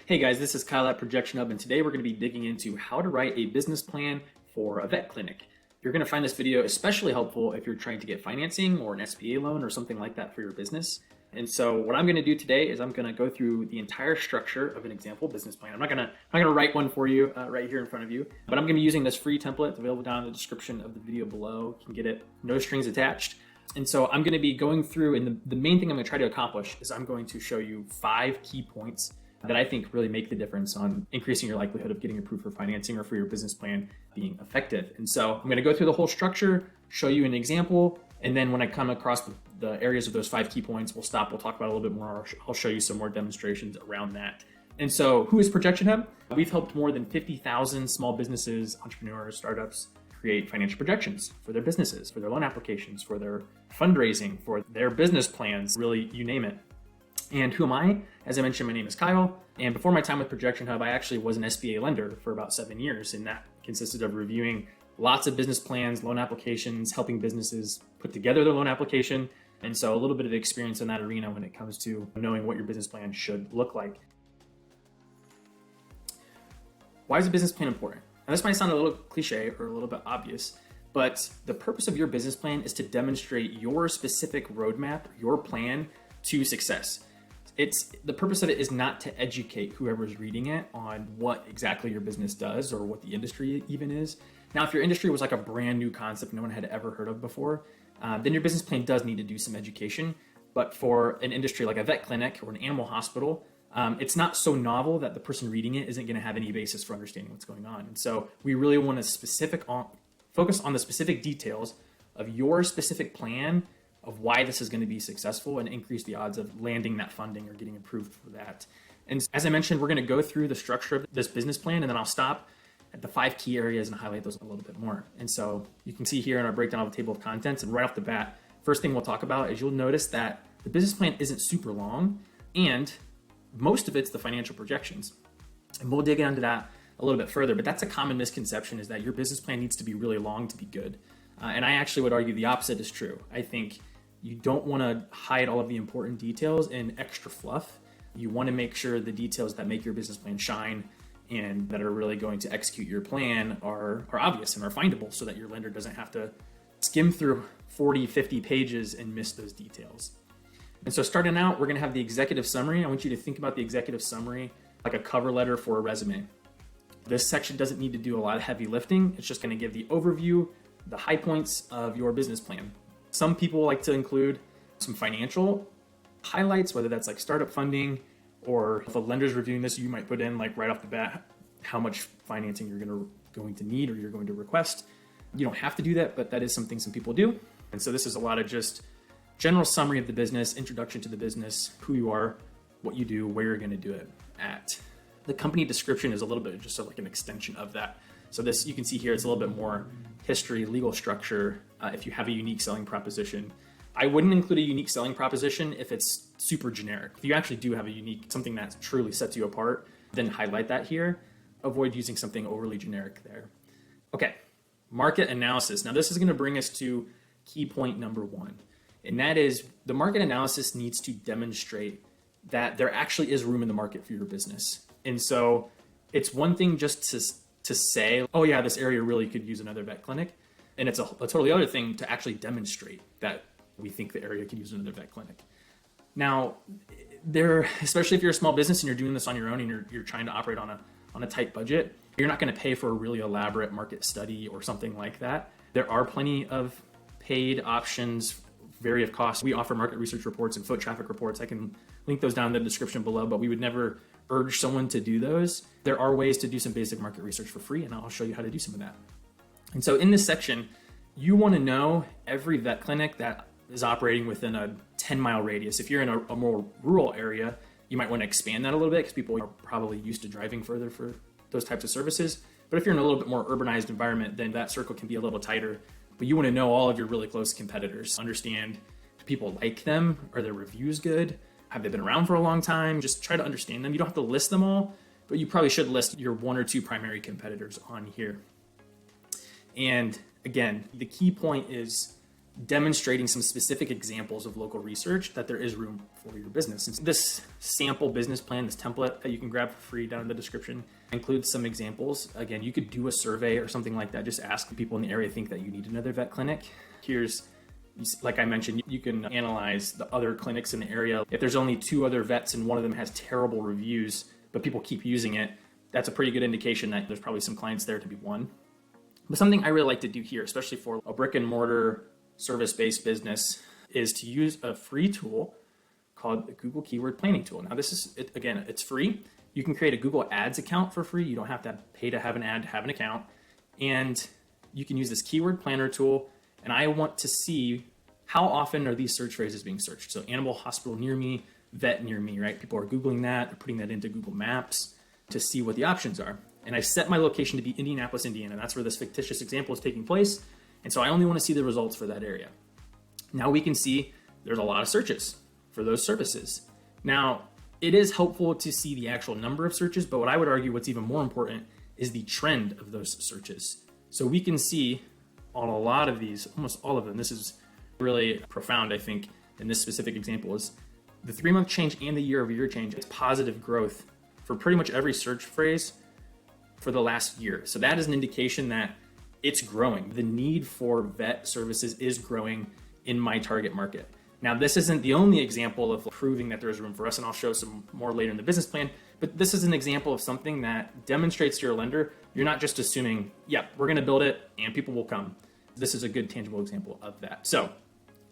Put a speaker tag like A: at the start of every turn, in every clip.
A: Hey guys, this is Kyle at Projection Hub, and today we're going to be digging into how to write a business plan for a vet clinic. You're going to find this video especially helpful if you're trying to get financing or an SBA loan or something like that for your business. And so what I'm going to do today is I'm going to go through the entire structure of an example business plan. I'm not going to write one for you right here in front of you, but I'm going to be using this free template. It's available down in the description of the video below. You can get it, no strings attached. And so I'm going to be going through, and the main thing I'm going to try to accomplish is I'm going to show you 5 key points that I think really make the difference on increasing your likelihood of getting approved for financing or for your business plan being effective. And so I'm going to go through the whole structure, show you an example, and then when I come across the areas of those 5 key points, we'll stop, we'll talk about it a little bit more. I'll show you some more demonstrations around that. And so who is Projection Hub? We've helped more than 50,000 small businesses, entrepreneurs, startups create financial projections for their businesses, for their loan applications, for their fundraising, for their business plans, really, you name it. And who am I? As I mentioned, my name is Kyle. And before my time with Projection Hub, I actually was an SBA lender for about 7 years. And that consisted of reviewing lots of business plans, loan applications, helping businesses put together their loan application. And so a little bit of experience in that arena when it comes to knowing what your business plan should look like. Why is a business plan important? Now, this might sound a little cliche or a little bit obvious, but the purpose of your business plan is to demonstrate your specific roadmap, your plan to success. The purpose of it is not to educate whoever's reading it on what exactly your business does or what the industry even is. Now, if your industry was like a brand new concept no one had ever heard of before, then your business plan does need to do some education. But for an industry like a vet clinic or an animal hospital, it's not so novel that the person reading it isn't going to have any basis for understanding what's going on. And so we really want to focus on the specific details of your specific plan of why this is going to be successful and increase the odds of landing that funding or getting approved for that. And as I mentioned, we're going to go through the structure of this business plan, and then I'll stop at the 5 key areas and highlight those a little bit more. And so you can see here in our breakdown of the table of contents, and right off the bat, first thing we'll talk about is you'll notice that the business plan isn't super long, and most of it's the financial projections. And we'll dig into that a little bit further, but that's a common misconception, is that your business plan needs to be really long to be good. And I actually would argue the opposite is true. I think you don't want to hide all of the important details in extra fluff. You want to make sure the details that make your business plan shine and that are really going to execute your plan are obvious and are findable, so that your lender doesn't have to skim through 40, 50 pages and miss those details. And so starting out, we're going to have the executive summary. I want you to think about the executive summary like a cover letter for a resume. This section doesn't need to do a lot of heavy lifting. It's just going to give the overview, the high points of your business plan. Some people like to include some financial highlights, whether that's like startup funding, or if a lender's reviewing this, you might put in like right off the bat how much financing you're going to need or you're going to request. You don't have to do that, but that is something some people do. And so this is a lot of just general summary of the business, introduction to the business, who you are, what you do, where you're going to do it at. The company description is a little bit just sort of like an extension of that. So this, you can see here, it's a little bit more history, legal structure, if you have a unique selling proposition. I wouldn't include a unique selling proposition if it's super generic. If you actually do have a unique, something that truly sets you apart, then highlight that here. Avoid using something overly generic there. Okay, market analysis. Now this is gonna bring us to key point number 1. And that is, the market analysis needs to demonstrate that there actually is room in the market for your business. And so it's one thing just to say, oh yeah, this area really could use another vet clinic. And it's a totally other thing to actually demonstrate that we think the area could use another vet clinic. Now, especially if you're a small business and you're doing this on your own and you're trying to operate on a tight budget, you're not going to pay for a really elaborate market study or something like that. There are plenty of paid options, vary of cost. We offer market research reports and foot traffic reports. I can link those down in the description below, but we would never urge someone to do those. There are ways to do some basic market research for free, and I'll show you how to do some of that. And so in this section, you want to know every vet clinic that is operating within a 10-mile radius. If you're in a more rural area, you might want to expand that a little bit because people are probably used to driving further for those types of services. But if you're in a little bit more urbanized environment, then that circle can be a little tighter. But you want to know all of your really close competitors. Understand, do people like them? Are their reviews good? Have they been around for a long time? Just try to understand them. You don't have to list them all, but you probably should list your 1 or 2 primary competitors on here. And again, the key point is demonstrating some specific examples of local research that there is room for your business. And this sample business plan, this template that you can grab for free down in the description, includes some examples. Again, you could do a survey or something like that. Just ask people in the area think that you need another vet clinic. Here's, like I mentioned, you can analyze the other clinics in the area. If there's only 2 other vets and one of them has terrible reviews, but people keep using it, that's a pretty good indication that there's probably some clients there to be won. But something I really like to do here, especially for a brick and mortar service-based business, is to use a free tool called the Google Keyword Planning Tool. Now this is, again, it's free. You can create a Google Ads account for free. You don't have to pay to have an ad to have an account. And you can use this keyword planner tool. And I want to see how often are these search phrases being searched. So animal hospital near me, vet near me, right? People are Googling that, they're putting that into Google Maps to see what the options are. And I set my location to be Indianapolis, Indiana. That's where this fictitious example is taking place. And so I only want to see the results for that area. Now we can see there's a lot of searches for those services. Now, it is helpful to see the actual number of searches, but what I would argue what's even more important is the trend of those searches. So we can see on a lot of these, almost all of them, this is really profound, I think, in this specific example, is the 3-month change and the year-over-year change. It's positive growth for pretty much every search phrase for the last year. So that is an indication that it's growing. The need for vet services is growing in my target market. Now, this isn't the only example of proving that there's room for us, and I'll show some more later in the business plan, but this is an example of something that demonstrates to your lender, you're not just assuming, yeah, we're gonna build it and people will come. This is a good tangible example of that. So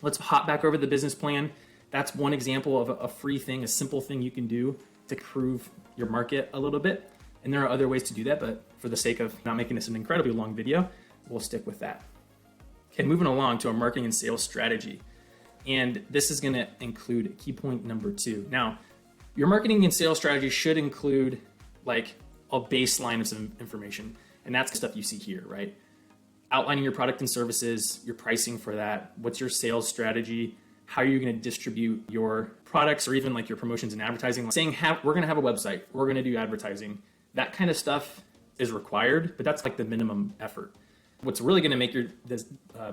A: let's hop back over the business plan. That's one example of a free thing, a simple thing you can do to prove your market a little bit. And there are other ways to do that, but for the sake of not making this an incredibly long video, we'll stick with that. Okay, moving along to our marketing and sales strategy. And this is gonna include key point number 2. Now, your marketing and sales strategy should include like a baseline of some information. And that's the stuff you see here, right? Outlining your product and services, your pricing for that, what's your sales strategy, how are you gonna distribute your products or even like your promotions and advertising, like saying we're gonna have a website, we're gonna do advertising. That kind of stuff is required, but that's like the minimum effort. What's really gonna make your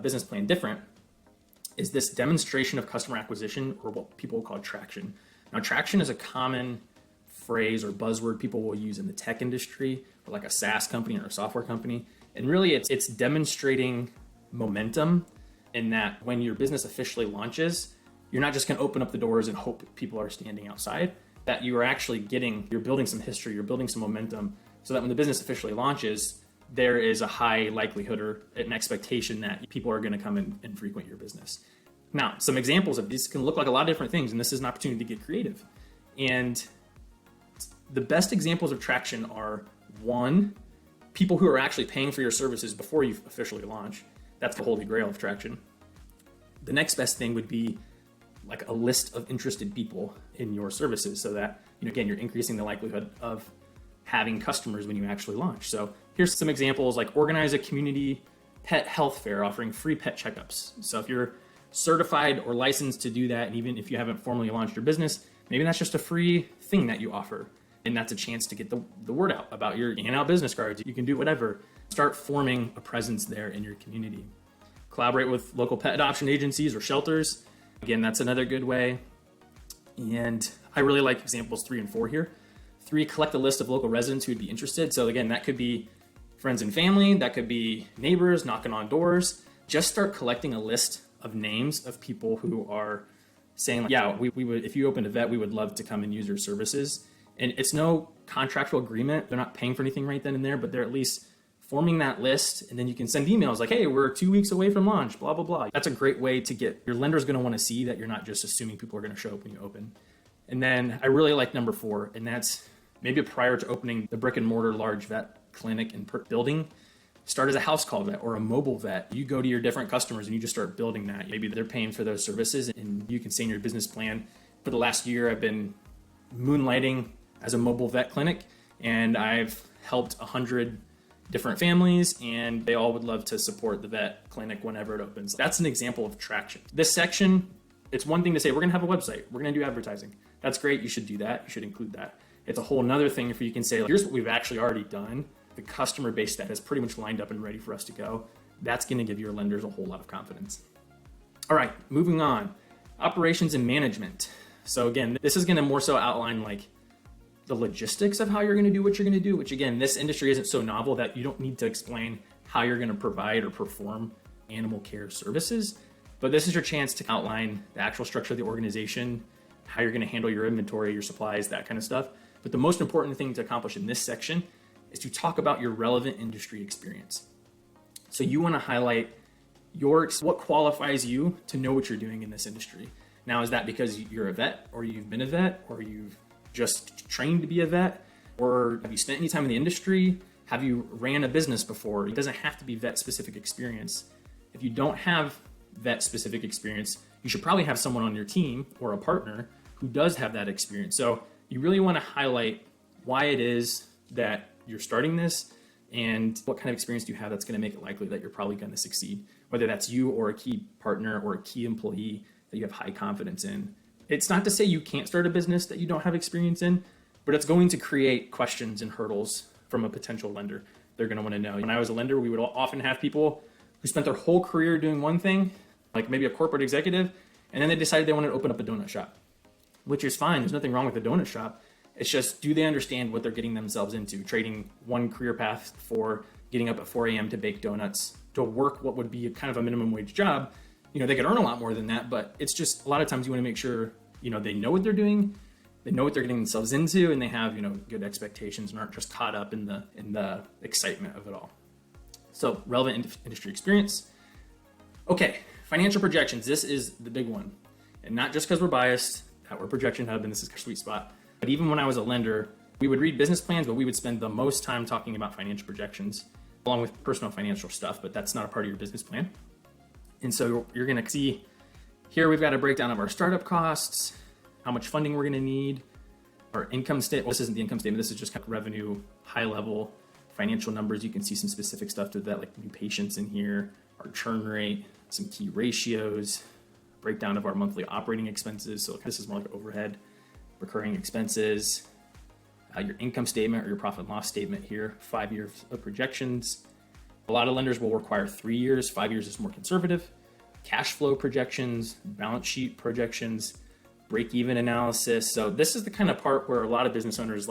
A: business plan different is this demonstration of customer acquisition, or what people call traction. Now, traction is a common phrase or buzzword people will use in the tech industry, or like a SaaS company or a software company. And really it's demonstrating momentum in that when your business officially launches, you're not just gonna open up the doors and hope people are standing outside, that you are actually you're building some history, you're building some momentum, so that when the business officially launches, there is a high likelihood or an expectation that people are gonna come in and frequent your business. Now, some examples of this can look like a lot of different things, and this is an opportunity to get creative. And the best examples of traction are, 1, people who are actually paying for your services before you officially launch. That's the holy grail of traction. The next best thing would be like a list of interested people in your services, so that, again, you're increasing the likelihood of having customers when you actually launch. So here's some examples, like organize a community pet health fair offering free pet checkups. So if you're certified or licensed to do that, and even if you haven't formally launched your business, maybe that's just a free thing that you offer. And that's a chance to get the word out about your hand-out business cards. You can do whatever. Start forming a presence there in your community. Collaborate with local pet adoption agencies or shelters. Again, that's another good way. And I really like examples 3 and 4 here. 3, collect a list of local residents who would be interested. So again, that could be friends and family, that could be neighbors knocking on doors. Just start collecting a list of names of people who are saying, like, yeah, we would, if you opened a vet, we would love to come and use your services. And it's no contractual agreement. They're not paying for anything right then and there, but they're at least forming that list. And then you can send emails like, hey, we're 2 weeks away from launch, blah, blah, blah. That's a great way to get, your lender's gonna wanna see that you're not just assuming people are gonna show up when you open. And then I really like number 4, and that's maybe prior to opening the brick and mortar large vet clinic and building, start as a house call vet or a mobile vet. You go to your different customers and you just start building that. Maybe they're paying for those services, and you can say in your business plan, for the last year, I've been moonlighting as a mobile vet clinic, and I've helped 100 different families, and they all would love to support the vet clinic whenever it opens. That's an example of traction. This section, it's one thing to say, we're gonna have a website, we're gonna do advertising. That's great, you should do that, you should include that. It's a whole nother thing if you can say, like, here's what we've actually already done, the customer base that is pretty much lined up and ready for us to go. That's gonna give your lenders a whole lot of confidence. All right, moving on. Operations and management. So again, this is going to more so outline like the logistics of how you're going to do what you're going to do, which again, this industry isn't so novel that you don't need to explain how you're going to provide or perform animal care services. But this is your chance to outline the actual structure of the organization, how you're going to handle your inventory, your supplies, that kind of stuff. But the most important thing to accomplish in this section is to talk about your relevant industry experience. So you want to highlight what qualifies you to know what you're doing in this industry. Now, is that because you're a vet, or you've been a vet, or you've just trained to be a vet, or have you spent any time in the industry? Have you ran a business before? It doesn't have to be vet specific experience. If you don't have vet specific experience, you should probably have someone on your team or a partner who does have that experience. So you really want to highlight why it is that you're starting this and what kind of experience do you have that's going to make it likely that you're probably going to succeed, whether that's you or a key partner or a key employee that you have high confidence in. It's not to say you can't start a business that you don't have experience in, but it's going to create questions and hurdles from a potential lender. They're going to want to know. When I was a lender, we would often have people who spent their whole career doing one thing, like maybe a corporate executive, and then they decided they wanted to open up a donut shop, which is fine. There's nothing wrong with a donut shop. It's just, do they understand what they're getting themselves into? Trading one career path for getting up at 4 a.m. to bake donuts, to work what would be a kind of a minimum wage job. You know, they could earn a lot more than that, but it's just a lot of times you want to make sure, you know, they know what they're doing, they know what they're getting themselves into, and they have, you know, good expectations and aren't just caught up in the excitement of it all. So relevant industry experience. Okay, financial projections. This is the big one. And not just because we're biased, that we're Projection Hub and this is our sweet spot. But even when I was a lender, we would read business plans, but we would spend the most time talking about financial projections along with personal financial stuff, but that's not a part of your business plan. And so you're going to see here, we've got a breakdown of our startup costs, how much funding we're going to need, our income statement. Well, this isn't the income statement. This is just kind of revenue, high level financial numbers. You can see some specific stuff to that, like new patients in here, our churn rate, some key ratios, breakdown of our monthly operating expenses. So this is more like overhead, recurring expenses, your income statement or your profit and loss statement here, 5 years of projections. A lot of lenders will require 3 years. 5 years is more conservative. Cash flow projections, balance sheet projections, break-even analysis. So this is the kind of part where a lot of business owners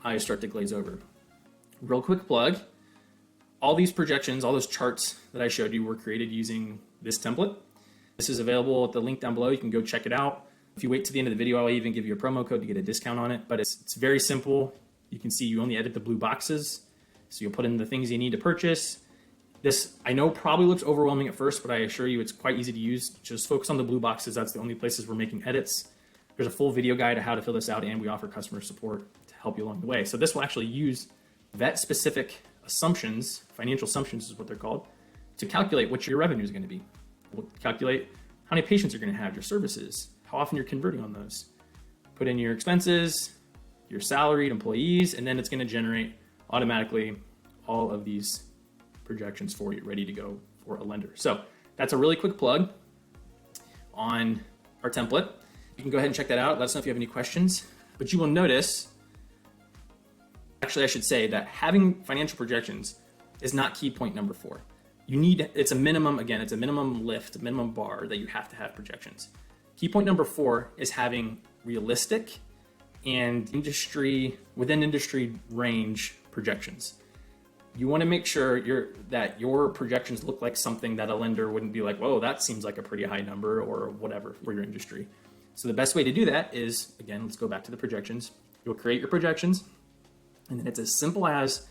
A: eyes start to glaze over. Real quick plug, all these projections, all those charts that I showed you were created using this template. This is available at the link down below. You can go check it out. If you wait to the end of the video, I'll even give you a promo code to get a discount on it, but it's very simple. You can see you only edit the blue boxes. So you'll put in the things you need to purchase. This, I know, probably looks overwhelming at first, but I assure you it's quite easy to use. Just focus on the blue boxes. That's the only places we're making edits. There's a full video guide of how to fill this out, and we offer customer support to help you along the way. So this will actually use vet-specific assumptions, financial assumptions is what they're called, to calculate what your revenue is going to be. We'll calculate how many patients you're going to have, your services, how often you're converting on those. Put in your expenses, your salaried employees, and then it's going to generate automatically all of these projections for you, ready to go for a lender. So that's a really quick plug on our template. You can go ahead and check that out. Let us know if you have any questions. But you will notice, actually I should say that having financial projections is not key point number 4. It's a minimum, again, it's a minimum lift, a minimum bar that you have to have projections. Key point number 4 is having realistic and within industry range projections. You want to make sure that your projections look like something that a lender wouldn't be like, whoa, that seems like a pretty high number or whatever for your industry. So the best way to do that is, again, let's go back to the projections. You'll create your projections, and then it's as simple as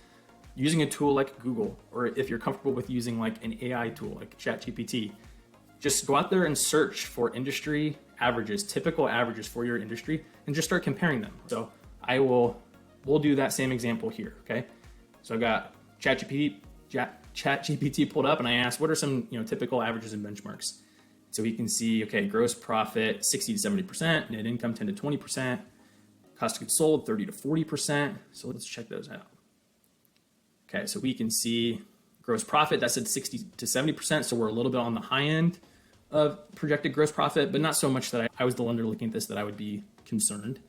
A: using a tool like Google, or if you're comfortable with using like an AI tool like ChatGPT, just go out there and search for industry averages, typical averages for your industry, and just start comparing them. So we'll do that same example here, okay? So I've got ChatGPT pulled up, and I asked, what are some typical averages and benchmarks? So we can see, okay, gross profit 60 to 70%, net income 10 to 20%, cost of goods sold 30 to 40%. So let's check those out. Okay, so we can see gross profit, that said 60 to 70%, so we're a little bit on the high end of projected gross profit, but not so much that I was the lender looking at this that I would be concerned.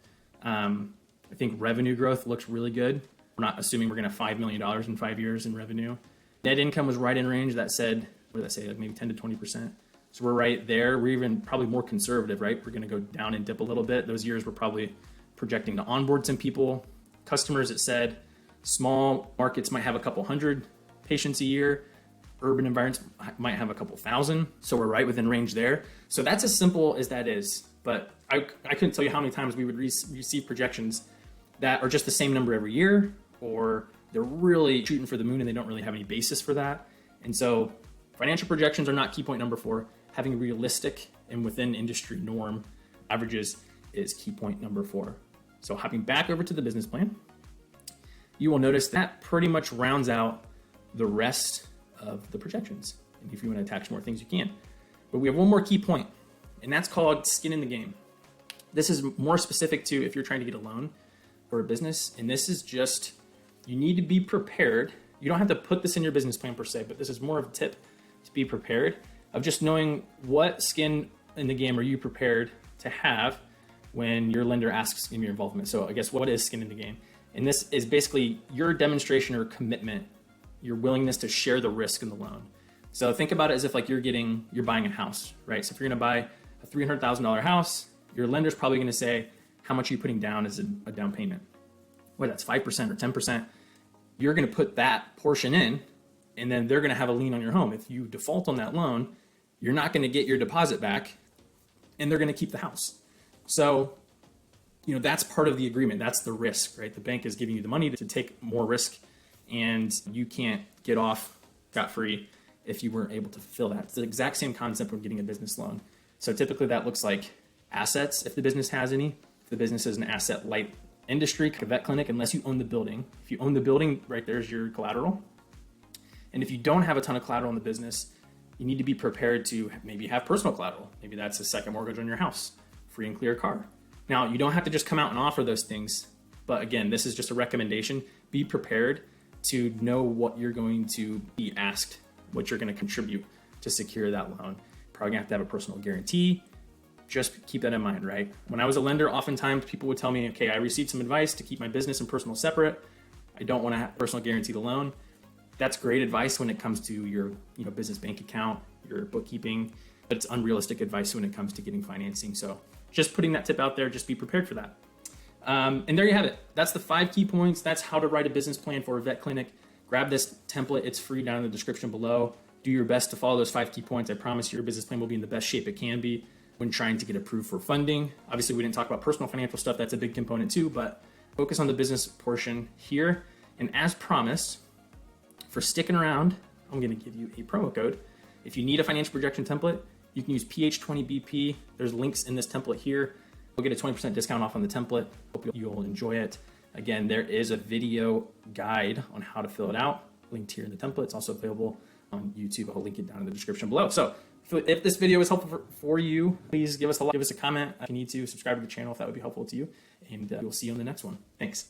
A: I think revenue growth looks really good. We're not assuming we're going to have $5 million in 5 years in revenue. Net income was right in range. That said, what did I say, like maybe 10 to 20%. So we're right there. We're even probably more conservative, right? We're going to go down and dip a little bit. Those years we're probably projecting to onboard some people. Customers, it said, small markets might have a couple hundred patients a year. Urban environments might have a couple thousand. So we're right within range there. So that's as simple as that is. But I couldn't tell you how many times we would receive projections that are just the same number every year, or they're really shooting for the moon and they don't really have any basis for that. And so financial projections are not key point number 4. Having realistic and within industry norm averages is key point number 4. So hopping back over to the business plan, you will notice that pretty much rounds out the rest of the projections. And if you want to attach more things, you can. But we have one more key point, and that's called skin in the game. This is more specific to if you're trying to get a loan for a business. And this is just, you need to be prepared. You don't have to put this in your business plan per se, but this is more of a tip to be prepared of just knowing what skin in the game are you prepared to have when your lender asks in your involvement. So I guess what is skin in the game? And this is basically your demonstration or commitment, your willingness to share the risk in the loan. So think about it as if like you're buying a house, right? So if you're gonna buy a $300,000 house, your lender's probably gonna say, how much are you putting down as a down payment? Whether that's 5% or 10%, you're gonna put that portion in, and then they're gonna have a lien on your home. If you default on that loan, you're not gonna get your deposit back, and they're gonna keep the house. So, that's part of the agreement. That's the risk, right? The bank is giving you the money to take more risk, and you can't get off scot-free if you weren't able to fulfill that. It's the exact same concept when getting a business loan. So typically that looks like assets, if the business has any. If the business is an asset-light industry, like a vet clinic, unless you own the building. If you own the building, right there's your collateral. And if you don't have a ton of collateral in the business, you need to be prepared to maybe have personal collateral. Maybe that's a second mortgage on your house, free and clear car. Now, you don't have to just come out and offer those things. But again, this is just a recommendation. Be prepared to know what you're going to be asked, what you're going to contribute to secure that loan. Probably gonna have to have a personal guarantee. Just keep that in mind, right? When I was a lender, oftentimes people would tell me, okay, I received some advice to keep my business and personal separate. I don't want to have personal guarantee the loan. That's great advice when it comes to your business bank account, your bookkeeping, but it's unrealistic advice when it comes to getting financing. So just putting that tip out there, just be prepared for that. And there you have it. That's the 5 key points. That's how to write a business plan for a vet clinic. Grab this template. It's free down in the description below. Do your best to follow those 5 key points. I promise your business plan will be in the best shape it can be when trying to get approved for funding. Obviously, we didn't talk about personal financial stuff. That's a big component too, but focus on the business portion here. And as promised, for sticking around, I'm going to give you a promo code. If you need a financial projection template, you can use PH20BP. There's links in this template here. You'll get a 20% discount off on the template. Hope you'll enjoy it. Again, there is a video guide on how to fill it out, linked here in the template. It's also available on YouTube. I'll link it down in the description below. So if this video is helpful for you, please give us a like, give us a comment. If you need to, subscribe to the channel if that would be helpful to you. And we'll see you on the next one. Thanks.